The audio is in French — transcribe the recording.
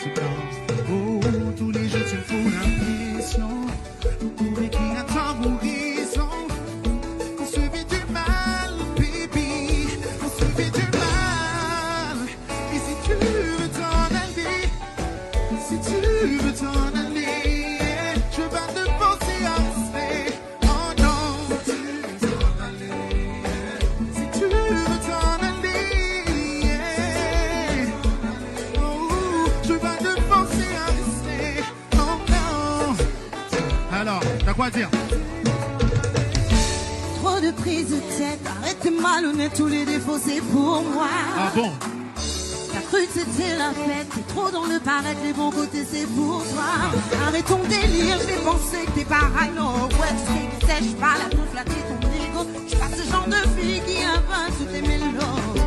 conséquences. Oh, tous les jours tu me fous l'impression de trouver qui attend horizon. On se fait du mal, baby, on se fait du mal. Et si tu veux t'en aller, si tu veux t'en aller, je vais pas te forcer à rester. Oh non, si tu veux t'en aller, si tu veux t'en aller, oh, je vais pas te forcer à rester. Oh non. Alors, t'as quoi à dire? Trop de prise de tête, arrête t'es malhonnête, tous les défauts c'est pour moi. Ah bon? T'as cru que c'était la fête, t'es trop dans le paraître, les bons côtés c'est pour toi. Arrête ton délire, j'ai pensé que t'es parano. Ouais, tu sais que sèche pas la pour flatter ton ego. J'suis pas ce genre de fille qui invente toutes tes mélos.